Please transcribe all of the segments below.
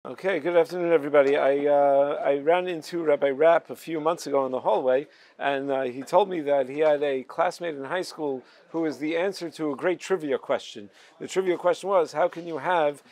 Okay, good afternoon, everybody. I ran into Rabbi Rapp a few months ago in the hallway, and he told me that he had a classmate in high school who was the answer to a great trivia question. The trivia question was, how can you have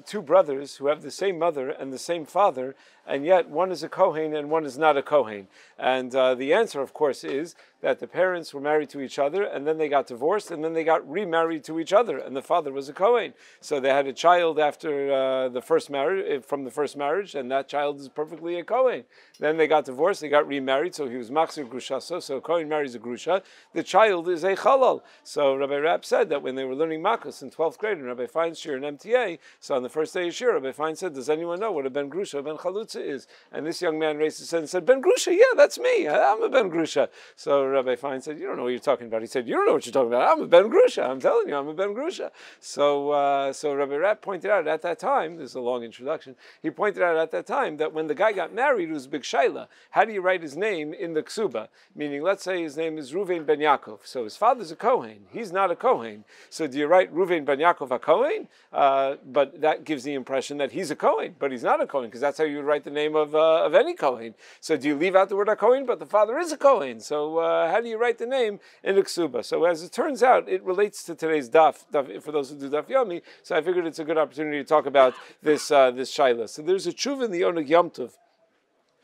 two brothers who have the same mother and the same father, and yet one is a Kohen and one is not a Kohen? And the answer, of course, is that the parents were married to each other, and then they got divorced, and then they got remarried to each other, and the father was a Kohen. So they had a child after the first marriage, from the first marriage, and that child is perfectly a Kohen. Then they got divorced, they got remarried, so he was Machzir Grushaso, so a Kohen marries a Grusha. The child is a Chalal. So Rabbi Rapp said that when they were learning Makos in 12th grade, and Rabbi Fein's shir in MTA, so on the first day of shir, Rabbi Fein said, does anyone know what a Ben Grusha, Ben Chalutza is? And this young man raised his hand and said, Ben Grusha, yeah, that's me. I'm a Ben Grusha. So Rabbi Fein said, you don't know what you're talking about. He said, you don't know what you're talking about. I'm a Ben Grusha. I'm telling you, I'm a Ben Grusha. So Rabbi Rapp pointed out at that time, this is a long introduction, he pointed out at that time that when the guy got married, it was a big shaila. How do you write his name in the Kesubah? Meaning, let's say his name is Ruvain ben Yaakov. So his father's a Kohen. He's not a Kohen. So do you write Ruvain ben Yaakov a Kohen? But that gives the impression that he's a Kohen, but he's not a Kohen, because that's how you would write the name of any Kohen. So do you leave out the word a Kohen, but the father is a Kohen? So how do you write the name in the Kesubah? So as it turns out, it relates to today's daf for those who do daf yomi. So I figured it's a good opportunity to talk about this shaila. So there's a tshuva in the Oneg Yom Tov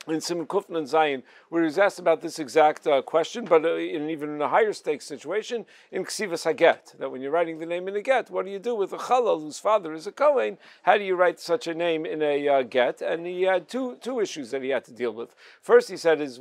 in Simon Kufn and Zion, where he was asked about this exact question, but even in a higher stakes situation, in Ksivas HaGett, that when you're writing the name in a Gett, what do you do with a Chalal whose father is a Kohen? How do you write such a name in a Gett? And he had two issues that he had to deal with. First, he said, is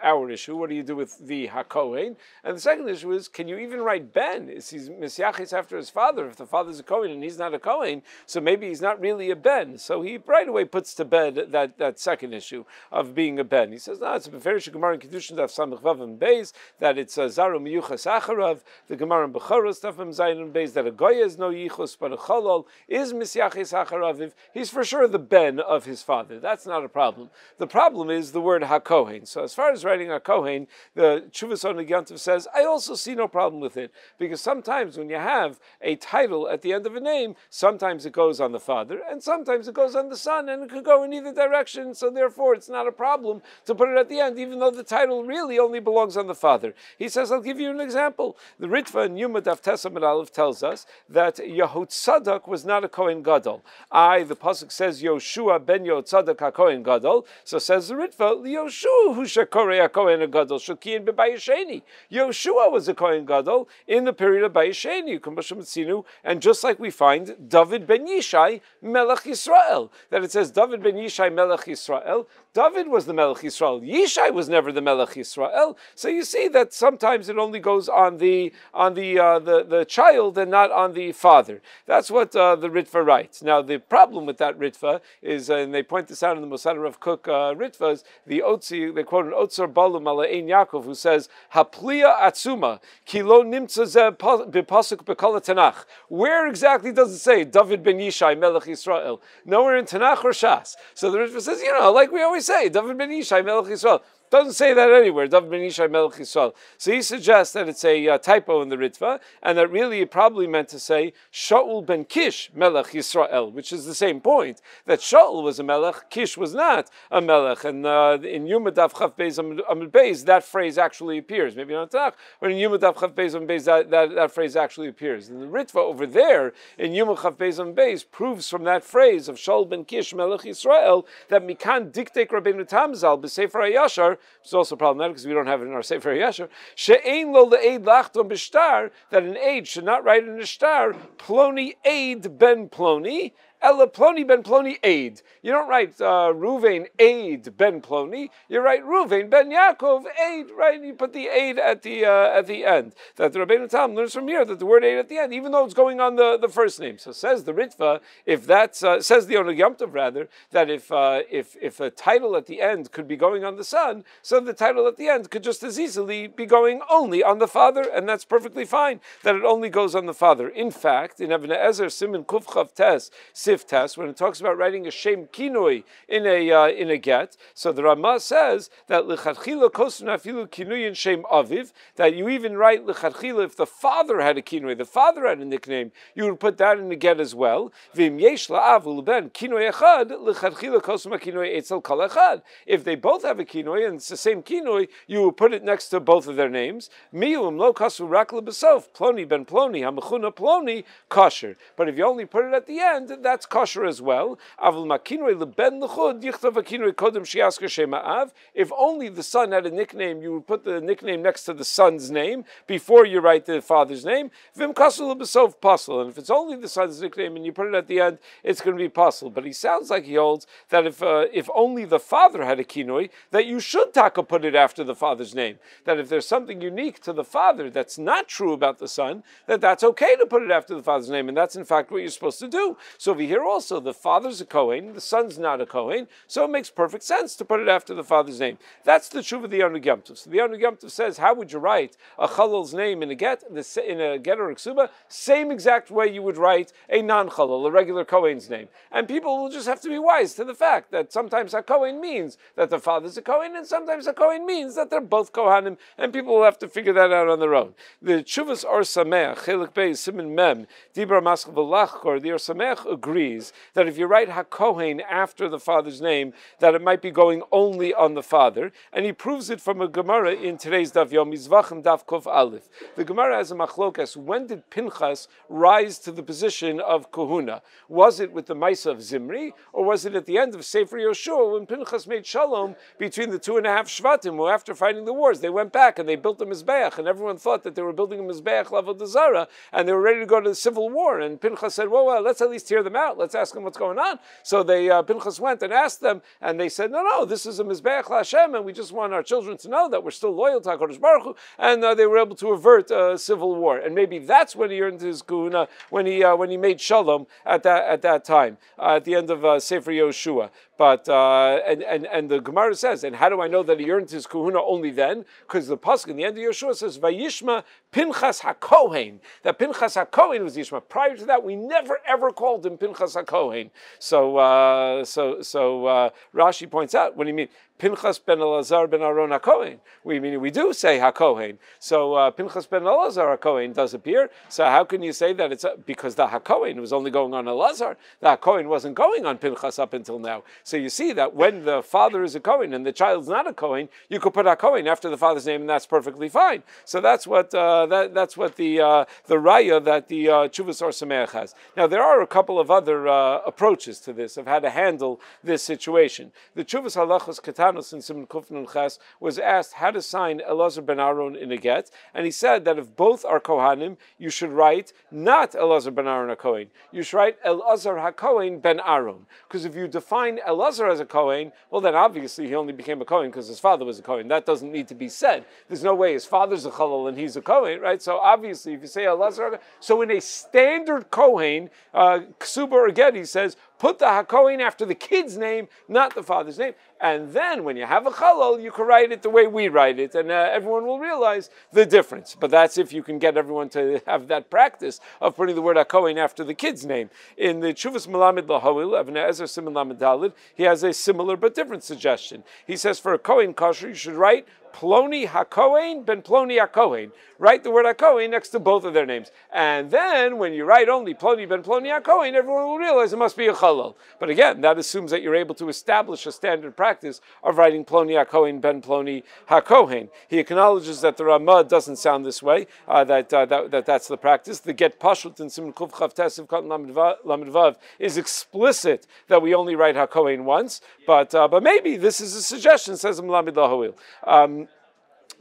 our issue, what do you do with the HaKohen? And the second issue is, can you even write Ben? Is he Misyachis after his father? If the father's a Kohen and he's not a Kohen, so maybe he's not really a Ben. So he right away puts to bed that second issue of being a Ben. He says, no, it's a Beferish Gemara in Kedushin Daf Samech Vav and Beis, that it's a Zaru Miyuchas Acharav, the Gemara in Bechoros Daf Mem Zayin and Beis, that a Goya is no Yichus, but a Chalal is Misyachis Acharav. He's for sure the Ben of his father. That's not a problem. The problem is the word HaKohen. So as far as writing HaKohen, the Tshuvas Oneg Yom Tov says, I also see no problem with it, because sometimes when you have a title at the end of a name, sometimes it goes on the father, and sometimes it goes on the son, and it could go in either direction, so therefore it's not a problem to put it at the end, even though the title really only belongs on the father. He says, I'll give you an example. The Ritva in Yuma Daf Tes Amud Aleph tells us that Yehud Tzadok was not a Kohen Gadol. The pasuk says Yoshua ben Yehud Tzadok HaKohen Gadol. So says the Ritva, Yoshua hu shekorei HaKohen Gadol Shokiyin beBayisheni. Yoshua was a Kohen Gadol in the period of Bayisheni, and just like we find David ben Yishai Melech Yisrael, that it says David ben Yishai Melech Yisrael. David was the Melech Yisrael. Yishai was never the Melech Yisrael. So you see that sometimes it only goes on the child and not on the father. That's what the Ritva writes. Now the problem with that Ritva is, and they point this out in the Mosad Rav Kook Ritvas, the Otzi, they quote an Otzar Balum ala Ein Yaakov, who says Haplia Atzuma Kilo Nimtza Ze B'Pasuk B'Kol Tanakh. Where exactly does it say David ben Yishai Melech Yisrael? Nowhere in Tanakh or Shas. So the Ritva says, like we always say, David ben Yishai Melech Yisrael. Doesn't say that anywhere, David ben Yishai Melech Yisrael. So he suggests that it's a typo in the Ritva, and that really it probably meant to say Shaul ben Kish Melech Yisrael, which is the same point, that Shaul was a Melech, Kish was not a Melech. And in Yuma Daf Chav Beis Amud Beis, that phrase actually appears. Maybe not Tanakh, but in Yuma Daf Chav Beis Amud Beis, that phrase actually appears. And the Ritva over there, in Yuma Chav Beis Amud Beis, proves from that phrase of Shaul ben Kish Melech Yisrael, that Mikan Diktek Rabbeinu Tamzal B'Sefer HaYashar, it's also problematic because we don't have it in our Sefer Yashar. She'ein lo le'ed lachton b'shtar, that an aid should not write in a shtar Ploni aid ben Ploni, Ella Ploni ben Ploni aid. You don't write Ruvain aid ben Ploni. You write Ruvain ben Yaakov aid. Right? You put the aid at the end. That the Rabbeinu Tam learns from here that the word aid at the end, even though it's going on the first name. So says the Ritva, if that's says the Oneg Yom Tov rather, that if a title at the end could be going on the son, so the title at the end could just as easily be going only on the father, and that's perfectly fine. That it only goes on the father. In fact, in Even Ezer Siman Kuf Chav Tes Sif test when it talks about writing a shem kinui in a get. So the Rama says that lechatchila kosun afilu kinuyin shem aviv, that you even write lechatchila if the father had a kinui, the father had a nickname, you would put that in the get as well. V'im yesh la'av u'leben kinui echad lechatchila kosun kinui etzel kol echad. If they both have a kinui and it's the same kinui, you would put it next to both of their names. Mi'um lo kasu rak lebesof ploni ben ploni hamechuna ploni kosher. But if you only put it at the end, that's kosher as well. Avul makinui leben lechud yichtav akinui kodem shiasker shema av. If only the son had a nickname, you would put the nickname next to the son's name before you write the father's name. Vim kasu lebesov pasul. And if it's only the son's nickname and you put it at the end, it's going to be pasul. But he sounds like he holds that if only the father had a kinui, that you should taka put it after the father's name. That if there's something unique to the father that's not true about the son, that's okay to put it after the father's name, and that's in fact what you're supposed to do. So over here also, the father's a Kohen, the son's not a Kohen, so it makes perfect sense to put it after the father's name. That's the truth of the Oneg Yom Tov. So the Oneg Yom Tov says, how would you write a Chalal's name in a get or a Kesubah? Same exact way you would write a non-Chalal, a regular Kohen's name. And people will just have to be wise to the fact that sometimes a Kohen means that the father's a Kohen, and sometimes a Kohen means that they're both Kohanim, and people will have to figure that out on their own. The Tshuvas Or Sameach, Chelik Beis, Siman Mem, Dibra Maskal V'Lachkor, the Or Sameach agrees that if you write HaKohen after the father's name, that it might be going only on the father, and he proves it from a Gemara in today's Daf Yom Mizvachim Daf Kuf Aleph. The Gemara has a machlokas. When did Pinchas rise to the position of Kohuna? Was it with the Maisa of Zimri, or was it at the end of Sefer Yoshua when Pinchas made shalom between the 2.5 Shvatim, who after fighting the wars, they went back and they built a Mizbeach, and everyone thought that they were building a Mizbeach L'Avodah Zarah, and they were ready to go to the civil war, and Pinchas said, well, let's at least hear them out, let's ask them what's going on. So Pinchas went and asked them, and they said, no, this is a Mizbeach L'Hashem, and we just want our children to know that we're still loyal to HaKadosh Baruch Hu, and they were able to avert a civil war. And maybe that's when he earned his kahuna, when he made shalom at that time, at the end of Sefer Yoshua. But and the Gemara says, and how do I know that he earned his kahuna only then? Because the pasuk in the end of Yoshua says, "Vayishma Pinchas HaKohen." That Pinchas HaKohen was Yishma. Prior to that, we never ever called him Pinchas HaKohen. So Rashi points out, what do you mean? Pinchas ben Elazar ben Aaron HaKohen. We do say HaKohen. So Pinchas ben Elazar HaKohen does appear. So how can you say that it's because the HaKohen was only going on Elazar? The HaKohen wasn't going on Pinchas up until now. So you see that when the father is a Kohen and the child's not a Kohen, you could put HaKohen after the father's name, and that's perfectly fine. So that's what that's what the raya that the Tshuvas Or Sameach has. Now there are a couple of other approaches to this of how to handle this situation. The Tshuvas Halachos Katan in Siman Kuf Nun Ches was asked how to sign Elazar ben Aaron in a get, and he said that if both are Kohanim, you should write not Elazar ben Aaron HaKohen. You should write Elazar HaKohen ben Aaron, because if you define Elazar as a Kohen, well then obviously he only became a Kohen because his father was a Kohen. That doesn't need to be said. There's no way his father's a Chalal and he's a Kohen, right? So obviously if you say Elazar, so in a standard Kohen, Kesubah or Gett, he says, put the HaKohen after the kid's name, not the father's name. And then when you have a Chalal, you can write it the way we write it, and everyone will realize the difference. But that's if you can get everyone to have that practice of putting the word HaKohen after the kid's name. In the Tshuvas Melamed Lahoil, Avnei Ezer Siman Lamed Daled, he has a similar but different suggestion. He says for a Kohen kosher, you should write Ploni HaKohen ben Ploni HaKohen. Write the word HaKohen next to both of their names. And then when you write only Ploni ben Ploni HaKohen, everyone will realize it must be a Chalal. But again, that assumes that you're able to establish a standard practice of writing Ploni HaKohen ben Ploni HaKohen. He acknowledges that the Ramah doesn't sound this way, that's the practice. The Gett Pashut in Siman Kuf Chav Tesiv Katan Lamed Vav is explicit that we only write HaKohen once, but maybe this is a suggestion, says Melamed Lahoil.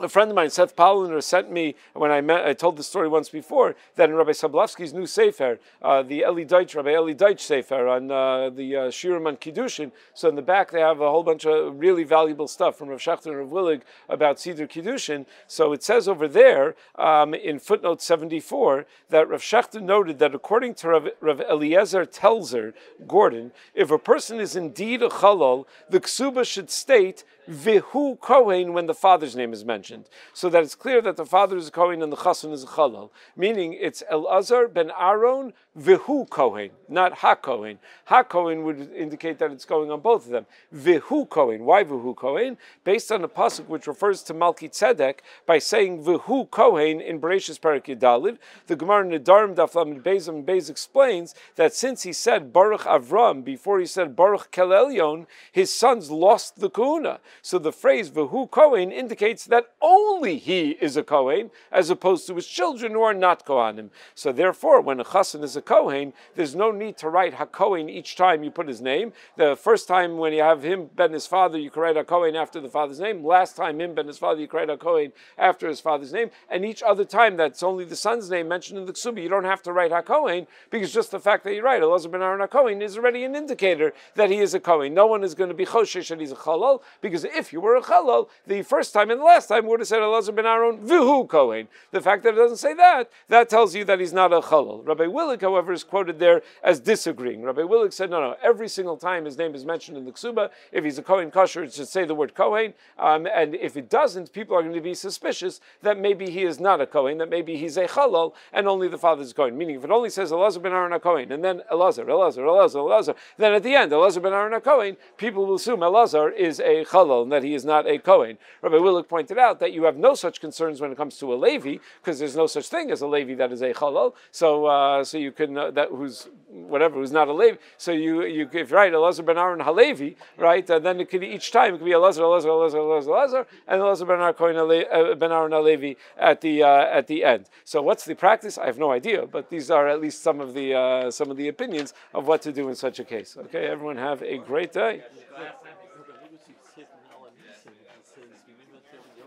A friend of mine, Seth Pauliner, sent me, when I told the story once before, that in Rabbi Sablovsky's new Sefer, the Rabbi Eli Deutsch Sefer on the Shiurim on Kiddushin, so in the back they have a whole bunch of really valuable stuff from Rav Schachter and Rav Willig about Siddur Kiddushin. So it says over there, in footnote 74, that Rav Schachter noted that according to Rav Eliezer Telzer, Gordon, if a person is indeed a Chalal, the Kesubah should state vihu kohen when the father's name is mentioned, so that it's clear that the father is a kohen and the chassan is a chalal. Meaning it's Elazar ben Aaron vihu kohen, not ha kohen. Ha kohen would indicate that it's going on both of them. Vihu kohen. Why vihu kohen? Based on the pasuk which refers to Malki Tzedek by saying vihu kohen in Bereshis Perek Yudalid. The Gemara Nedarim Daf Lamed Beis and Beis explains that since he said Baruch Avram before he said Baruch Kel Elyon, his sons lost the kahuna. So the phrase Vehu Kohen indicates that only he is a Kohen, as opposed to his children who are not Kohanim. So therefore, when a Chassan is a Kohen, there's no need to write HaKohen each time you put his name. The first time when you have him ben his father, you can write HaKohen after the father's name. Last time him ben his father, you can write HaKohen after his father's name. And each other time that's only the son's name mentioned in the Kesubah, you don't have to write HaKohen, because just the fact that you write Elazar ben Aaron HaKohen is already an indicator that he is a Kohen. No one is going to be Choshesh that he's a Chalal, because if you were a Chalal, the first time and the last time would have said Elazar ben Aaron Vihu Kohen. The fact that it doesn't say that, that tells you that he's not a Chalal. Rabbi Willig, however, is quoted there as disagreeing. Rabbi Willig said, no, every single time his name is mentioned in the Kesubah, if he's a Kohen Kosher, it should say the word Kohen, and if it doesn't, people are going to be suspicious that maybe he is not a Kohen, that maybe he's a Chalal, and only the father is a Kohen. Meaning, if it only says Elazar ben Aaron HaKohen, and then Elazar, then at the end, Elazar ben Aaron HaKohen, people will assume Elazar is a Chalal, and that he is not a Kohen. Rabbi Willig pointed out that you have no such concerns when it comes to a Levi, because there's no such thing as a Levi that is a Chalal, so you can, who's not a Levi, so you if you write Elazar ben Aaron HaLevi, right, then it could each time, it could be Elazar, and Elazar ben Aaron HaLevi at the end. So what's the practice? I have no idea, but these are at least some of the opinions of what to do in such a case. Okay, everyone have a great day.